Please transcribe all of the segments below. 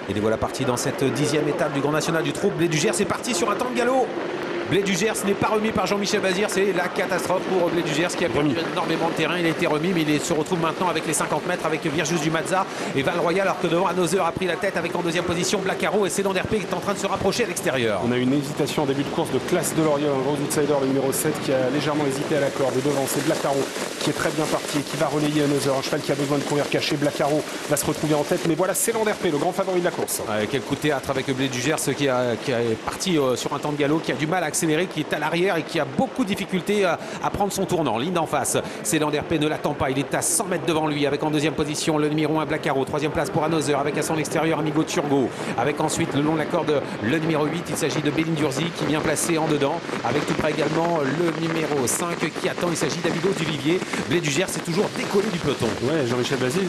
Et les voilà partis dans cette 10e étape du Grand National du Trou. Blé du Gers est parti sur un temps de galop. Blé du Gers n'est pas remis par Jean-Michel Bazir, c'est la catastrophe pour Blé du Gers qui a perdu énormément de terrain. Il a été remis, mais il se retrouve maintenant avec les 50 mètres avec Virjus du Mazza et Val Royal, alors que devant Another a pris la tête avec en deuxième position Blacaro et Cédan d'Herpé qui est en train de se rapprocher à l'extérieur. On a une hésitation en début de course de Classe de Lorient, un gros outsider, le numéro 7 qui a légèrement hésité à la corde. Devant, c'est Blacaro qui est très bien parti et qui va relayer Another, un cheval qui a besoin de courir caché. Blacaro va se retrouver en tête, mais voilà Cédan d'Herpé, le grand favori de la course. Quel coup de théâtre avec Blé du Gers qui est parti sur un temps de galop, qui a du mal à accélérer, qui est à l'arrière et qui a beaucoup de difficultés à prendre son tournant. Ligne d'en face, Cédan d'Herpé ne l'attend pas, il est à 100 mètres devant lui avec en deuxième position le numéro 1 Blacaro, troisième place pour Another avec à son extérieur Amigo Turgo, avec ensuite le long de la corde le numéro 8, il s'agit de Belindurzi qui vient placer en dedans, avec tout près également le numéro 5 qui attend, il s'agit d'Amigo du Vivier. Blé du Gers c'est toujours décollé du peloton. Ouais, Jean-Michel Bazir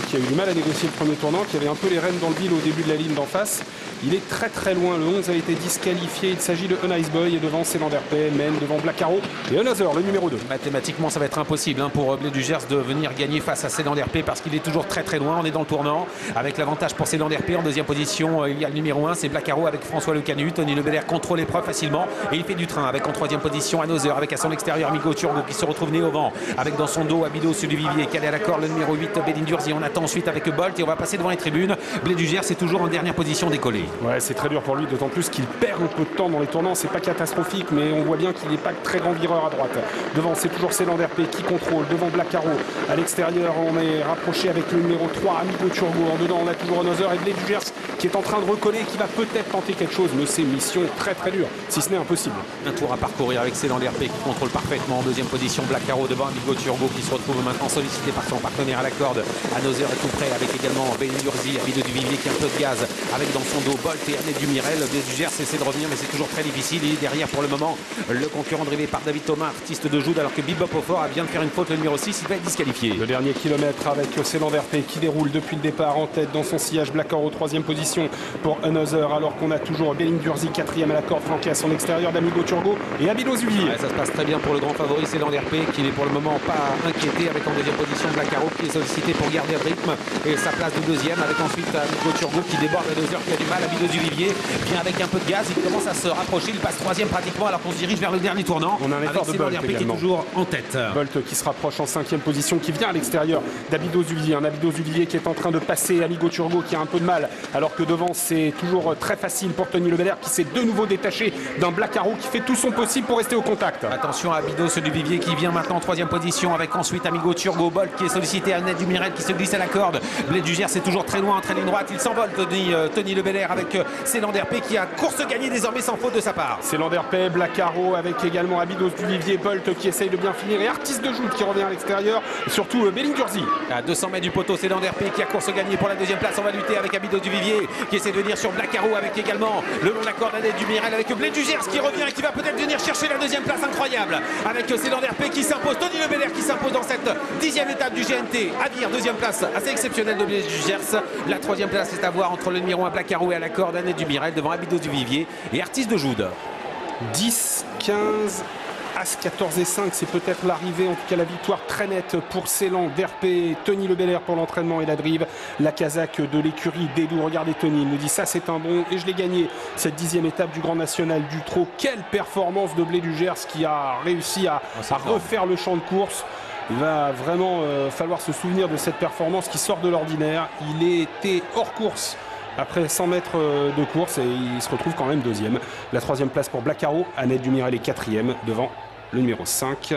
qui a eu du mal à négocier le premier tournant, qui avait un peu les rênes dans le bile au début de la ligne d'en face. Il est très très loin, le 11 a été disqualifié, il s'agit de A Nice Boy et devant Cédan d'Herpé, mène devant Blacaro et Another, le numéro 2. Mathématiquement ça va être impossible pour Blé du Gers de venir gagner face à Cédan d'Herpé parce qu'il est toujours très très loin. On est dans le tournant avec l'avantage pour Cédan d'Herpé. En deuxième position il y a le numéro 1, c'est Blacaro avec François Le Canu. Tony Le Belair contrôle l'épreuve facilement et il fait du train avec en troisième position Another avec à son extérieur Amigo Turgo qui se retrouve né au vent avec dans son dos Abido celui du Vivier, calé à la corde le numéro 8 Belindurzi. On attend ensuite avec Bolt et on va passer devant les tribunes. Blé du Gers c'est toujours en dernière position décollé. Ouais, c'est très dur pour lui, d'autant plus qu'il perd un peu de temps dans les tournants. C'est pas catastrophique, mais on voit bien qu'il n'est pas très grand vireur à droite. Devant, c'est toujours Cédan d'Herpé qui contrôle. Devant Blacaro, à l'extérieur, on est rapproché avec le numéro 3, Amigo Turgo. En dedans, on a toujours Another et Blé du Gers qui est en train de recoller, qui va peut-être tenter quelque chose, mais c'est mission très très dure, si ce n'est impossible. Un tour à parcourir avec Cédan d'Herpé qui contrôle parfaitement. En deuxième position, Blacaro devant Amigo Turgo qui se retrouve maintenant sollicité par son partenaire à la corde. Another est tout près avec également Belindurzi, Abido du Vivier qui a un peu de gaz avec dans son dos Bolt et Annette Dumirel. Blé du Gers essaie de revenir, mais c'est toujours très difficile. Il est derrière pour le moment le concurrent drivé par David Thomas, artiste de Joude, alors que Bebop Aufort vient de faire une faute, le numéro 6, il va être disqualifié. Le dernier kilomètre avec Cédan d'Herpé qui déroule depuis le départ en tête dans son sillage. Blacaro, troisième position pour Another, alors qu'on a toujours Belindurzi, quatrième à la corde, flanqué à son extérieur d'Amigo Turgo et Abido Zulier. Ouais, ça se passe très bien pour le grand favori Cédan d'Herpé qui n'est pour le moment pas inquiété, avec en deuxième position Blacaro qui est sollicité pour garder le rythme et sa place de deuxième, avec ensuite Amigo Turgo qui déborde Another qui a du mal. Abido Zulier vient avec un peu de gaz, il commence à se rapprocher, il passe troisième pratiquement alors qu'on se dirige vers le dernier tournant. On a un effort de Bolt qui est toujours en tête. Bolt qui se rapproche en cinquième position, qui vient à l'extérieur d'Abido Zulier. Un Abido Zulier qui est en train de passer Amigo Turgo qui a un peu de mal, alors que devant c'est toujours très facile pour Tony Le Belair qui s'est de nouveau détaché d'un Blacaro qui fait tout son possible pour rester au contact. Attention à Abido, celui du Vivier qui vient maintenant en troisième position avec ensuite Amigo Turgo, Bolt qui est sollicité, Annette Dumirel qui se glisse à la corde. Blé du Gers c'est toujours très loin, très ligne droite, il s'envole Tony Le Belair avec Cédan d'Herpé qui a course gagnée désormais sans faute de sa part. Cédan d'Herpé, Blacaro avec également Abido du Vivier, Bolt qui essaye de bien finir et Artiste de Joude qui revient à l'extérieur, surtout Belindurzi. À 200 mètres du poteau, Cédan d'Herpé qui a course gagnée pour la deuxième place. On va lutter avec Abido du Vivier qui essaie de venir sur Blacaro avec également le long de la corde Annette Dumirel avec Blé du Gers qui revient et qui va peut-être venir chercher la deuxième place incroyable avec Cédan d'Herpé qui s'impose, Tony Le Belair qui s'impose dans cette 10e étape du GNT. Avir, deuxième place assez exceptionnelle de Blé du Gers. La troisième place est à voir entre le numéro 1 Blacaro et à la corde Annette Dumirel devant Abido du Vivier et Artiste de Joude. 10, 15, As 14 et 5, c'est peut-être l'arrivée, en tout cas la victoire très nette pour Cédan d'Herpé. Tony Le Belair pour l'entraînement et la drive. La casaque de l'écurie Dédou. Regardez Tony, il nous dit ça c'est un bon et je l'ai gagné. Cette 10e étape du Grand National du Trot. Quelle performance de Blé du Gers qui a réussi à refaire le champ de course. Il va vraiment falloir se souvenir de cette performance qui sort de l'ordinaire. Il était hors course après 100 mètres de course et il se retrouve quand même deuxième. La troisième place pour Blacaro, Annette Dumirel est quatrième devant le numéro 5.